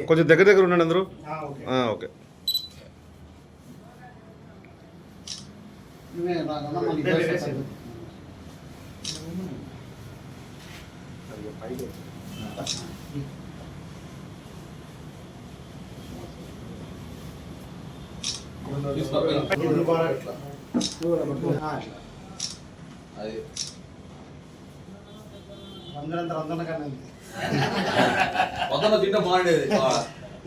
కొంచెం దగ్గర దగ్గర ఉండండి అందరూ. ఓకే. పొద్దున్న తింటే బాగుండేది.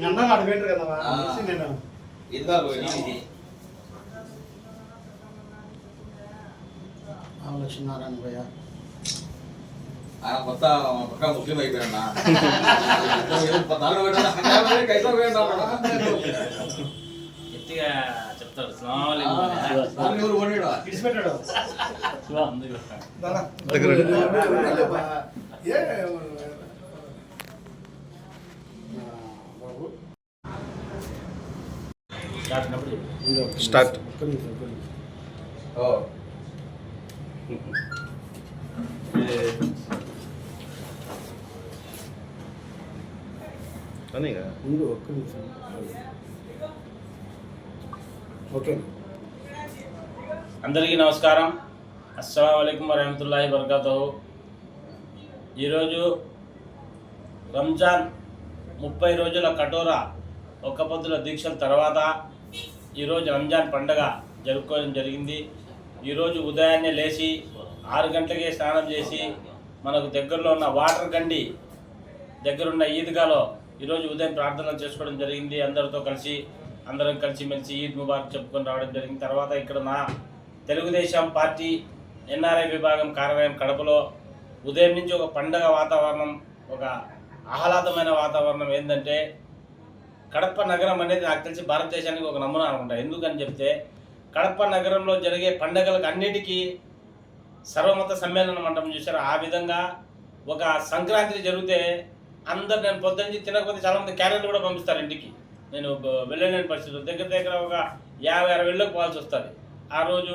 అన్నం అడగంటారు కదా నేను ఇదిగా లక్ష్మీనారాయణ భయ్య ఆయన కొత్త పక్క ముస్లిం అయిపోయాడా గట్టిగా చెప్తాడు విడిచిపెట్టాడు స్టార్ట్. అందరికీ నమస్కారం. అస్సలాము అలైకుం వరహమతుల్లాహి వబరకాతుహు. ఈరోజు రంజాన్ 30 రోజుల కఠోర ఒక్క పొద్దుల దీక్షల తర్వాత ఈరోజు రంజాన్ పండగ జరుపుకోవడం జరిగింది. ఈరోజు ఉదయాన్నే లేచి 6 గంటలకే స్నానం చేసి మనకు దగ్గరలో ఉన్న వాటర్ గండి దగ్గరున్న ఈద్గాలో ఈరోజు ఉదయం ప్రార్థనలు చేసుకోవడం జరిగింది. అందరం కలిసిమెలిసి ఈద్ ముబారక్ చెప్పుకొని రావడం జరిగింది. తర్వాత ఇక్కడ నా తెలుగుదేశం పార్టీ ఎన్ఆర్ఐ విభాగం కార్యాలయం కడపలో ఉదయం నుంచి ఒక పండగ వాతావరణం, ఒక ఆహ్లాదమైన వాతావరణం. ఏంటంటే కడప నగరం అనేది నాకు తెలిసి భారతదేశానికి ఒక నమూనా అనుకుంటా. ఎందుకని చెప్తే కడప నగరంలో జరిగే పండగలకు అన్నిటికీ సర్వమత సమ్మేళనం అంటాం చూసారు. ఆ విధంగా ఒక సంక్రాంతి జరిగితే అందరు, నేను పొద్దున్నీ తినకపోతే చాలామంది క్యారెట్లు కూడా పంపిస్తారు ఇంటికి. నేను వెళ్ళలేని పరిస్థితులు దగ్గర ఒక 50-60 ఇళ్ళకి పోవాల్సి వస్తుంది. ఆ రోజు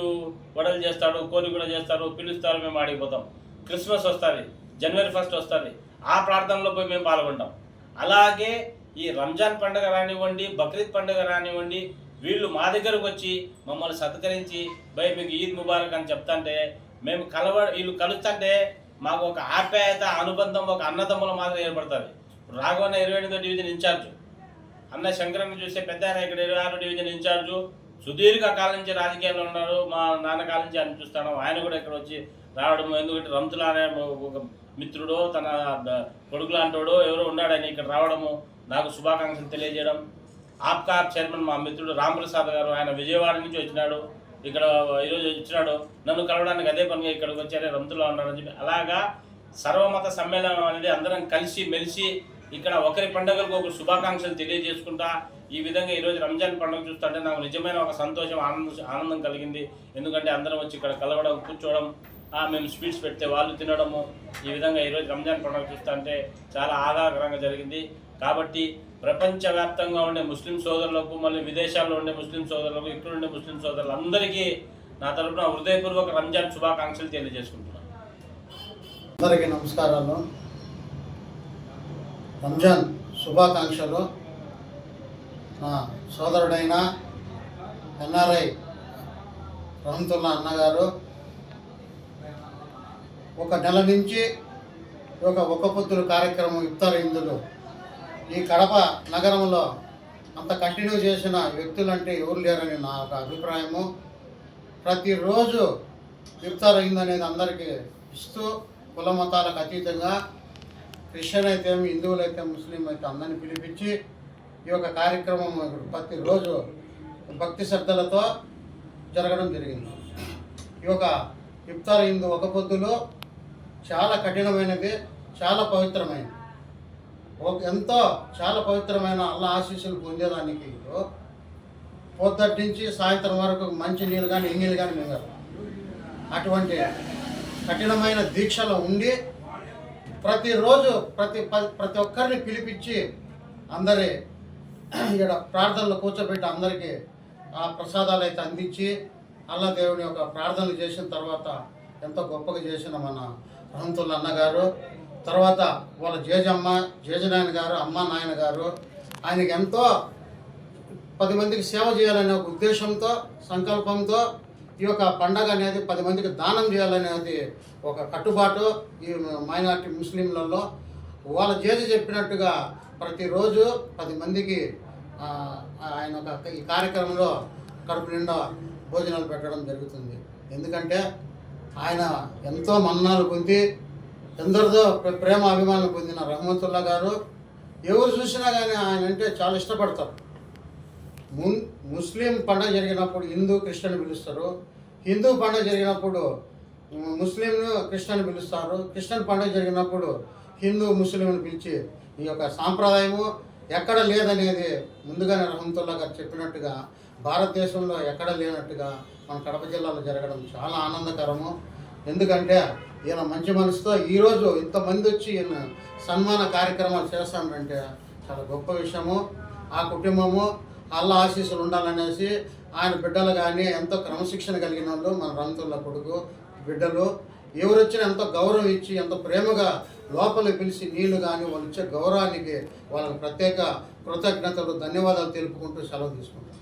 వడలు చేస్తాడు, కోరి కూడా చేస్తారు, పిలుస్తారు, మేము ఆడిపోతాం. క్రిస్మస్ వస్తుంది, జనవరి 1 వస్తుంది, ఆ ప్రార్థనలో పోయి మేము పాల్గొంటాం. అలాగే ఈ రంజాన్ పండుగ రానివ్వండి, బక్రీద్ పండుగ రానివ్వండి, వీళ్ళు మా దగ్గరకు వచ్చి మమ్మల్ని సత్కరించి భయ్ మీకు ఈద్ ముబారక్ అని చెప్తాంటే మేము వీళ్ళు కలుస్తుంటే మాకు ఒక ఆప్యాయత, అనుబంధం, ఒక అన్నదమ్ముల మాదిరి ఏర్పడుతుంది. రాఘవన్న 28వ డివిజన్ ఇన్ఛార్జు, అన్న శంకరన్న చూస్తే పెద్ద ఆయన ఇక్కడ 26వ డివిజన్ ఇన్ఛార్జు, సుదీర్ఘ కాలం నుంచి రాజకీయాల్లో ఉన్నారు. మా నాన్నకాలం నుంచి ఆయన చూస్తాను. ఆయన కూడా ఇక్కడ వచ్చి రావడం, ఎందుకంటే రంతుల అనే ఒక మిత్రుడు, తన కొడుకు లాంటోడు ఎవరో ఉన్నాడని ఇక్కడ రావడము, నాకు శుభాకాంక్షలు తెలియజేయడం. ఆప్కా చైర్మన్ మా మిత్రుడు రాంప్రసాద్ గారు, ఆయన విజయవాడ నుంచి వచ్చినాడు, ఇక్కడ ఈరోజు వచ్చినాడు, నన్ను కలవడానికి అదే పనిగా ఇక్కడికి వచ్చారే రంతులో ఉన్నాడని చెప్పి. అలాగా సర్వమత సమ్మేళనం అనేది అందరం కలిసి మెలిసి ఇక్కడ ఒకరి పండుగలకు ఒక శుభాకాంక్షలు తెలియజేసుకుంటా ఈ విధంగా ఈరోజు రంజాన్ పండుగ చూస్తుంటే నాకు నిజమైన ఒక సంతోషం, ఆనందం కలిగింది. ఎందుకంటే అందరం వచ్చి ఇక్కడ కలవడం, కూర్చోవడం, మేము స్వీట్స్ పెడితే వాళ్ళు తినడము, ఈ విధంగా ఈరోజు రంజాన్ పండుగ చూస్తుంటే చాలా ఆహ్లాదకరంగా జరిగింది. కాబట్టి ప్రపంచవ్యాప్తంగా ఉండే ముస్లిం సోదరులకు, మళ్ళీ విదేశాల్లో ఉండే ముస్లిం సోదరులకు, ఇక్కడ ఉండే ముస్లిం సోదరులందరికీ నా తరపున హృదయపూర్వక రంజాన్ శుభాకాంక్షలు తెలియజేసుకుంటున్నాను. అందరికీ నమస్కారాలు, రంజాన్ శుభాకాంక్షలు. నా సోదరుడైన ఎన్ఆర్ఐ రహమతుల్లా అన్నగారు ఒక నెల నుంచి ఒక పొద్దుల కార్యక్రమం ఇఫ్తార్ ఇందులో ఈ కడప నగరంలో అంత కంటిన్యూ చేసిన వ్యక్తులంటే ఎవరు లేరని నా ఒక అభిప్రాయము. ప్రతిరోజు ఇఫ్తార్ అయిందనేది అందరికీ ఇస్తూ కుల మతాలకు అతీతంగా క్రిస్టియన్ అయితే, హిందువులైతే, ముస్లిం అయితే అందరిని పిలిపించి ఈ యొక్క కార్యక్రమం ప్రతిరోజు భక్తి శ్రద్ధలతో జరగడం జరిగింది. ఈ యొక్క ఇఫ్తార్ అయింది ఒక పొద్దులో చాలా కఠినమైనది, చాలా పవిత్రమైనది, ఎంతో చాలా పవిత్రమైన అల్లా ఆశీస్సులు పొందేదానికి పొద్దుటి నుంచి సాయంత్రం వరకు మంచి నీళ్ళు కానీ ఎంగిళ్ళు కానీ మింగరు. అటువంటి కఠినమైన దీక్షలో ఉండి ప్రతిరోజు ప్రతి ఒక్కరిని పిలిపించి అందరి ఇక్కడ ప్రార్థనలు కూర్చోబెట్టి అందరికీ ఆ ప్రసాదాలు అయితే అందించి అల్లా దేవుని యొక్క ప్రార్థనలు చేసిన తర్వాత ఎంతో గొప్పగా చేసిన మన రహమతుల్లా అన్నగారు తర్వాత వాళ్ళ జేజమ్మ జేజనాయన గారు అమ్మ నాయన గారు ఆయనకి ఎంతో 10 మందికి సేవ చేయాలనే ఒక ఉద్దేశంతో సంకల్పంతో ఈ యొక్క పండగ అనేది 10 మందికి దానం చేయాలనేది ఒక కట్టుబాటు ఈ మైనార్టీ ముస్లింలలో. వాళ్ళ జేజి చెప్పినట్టుగా ప్రతిరోజు 10 మందికి ఆయన ఈ కార్యక్రమంలో కడుపు నిండా భోజనాలు పెట్టడం జరుగుతుంది. ఎందుకంటే ఆయన ఎంతో మన్నాలు పొంది ఎందరితో ప్రేమ అభిమానులు పొందిన రహమతుల్లా గారు ఎవరు చూసినా కానీ ఆయన అంటే చాలా ఇష్టపడతారు. ముస్లిం పండుగ జరిగినప్పుడు హిందూ క్రిస్టియన్ పిలుస్తారు, హిందూ పండుగ జరిగినప్పుడు ముస్లింను క్రిస్టియన్ పిలుస్తారు, క్రిస్టియన్ పండుగ జరిగినప్పుడు హిందూ ముస్లింను పిలిచి ఈ యొక్క సాంప్రదాయము ఎక్కడ లేదనేది ముందుగానే రహమతుల్లా గారు చెప్పినట్టుగా భారతదేశంలో ఎక్కడ లేనట్టుగా మన కడప జిల్లాలో జరగడం చాలా ఆనందకరము. ఎందుకంటే ఈయన మంచి మనసుతో ఈరోజు ఇంతమంది వచ్చి ఈయన సన్మాన కార్యక్రమాలు చేస్తానంటే చాలా గొప్ప విషయము. ఆ కుటుంబము అల్లా ఆశీస్సులు ఉండాలనేసి ఆయన బిడ్డలు కానీ ఎంతో క్రమశిక్షణ కలిగిన వాళ్ళు మన రహమతుల్లా కొడుకు బిడ్డలు ఎవరు వచ్చినా ఎంతో గౌరవం ఇచ్చి ఎంతో ప్రేమగా లోపలికి పిలిచి నీళ్లు కానీ వాళ్ళు ఇచ్చే గౌరవానికి వాళ్ళకి ప్రత్యేక కృతజ్ఞతలు ధన్యవాదాలు తెలుపుకుంటూ సెలవు తీసుకుంటాం.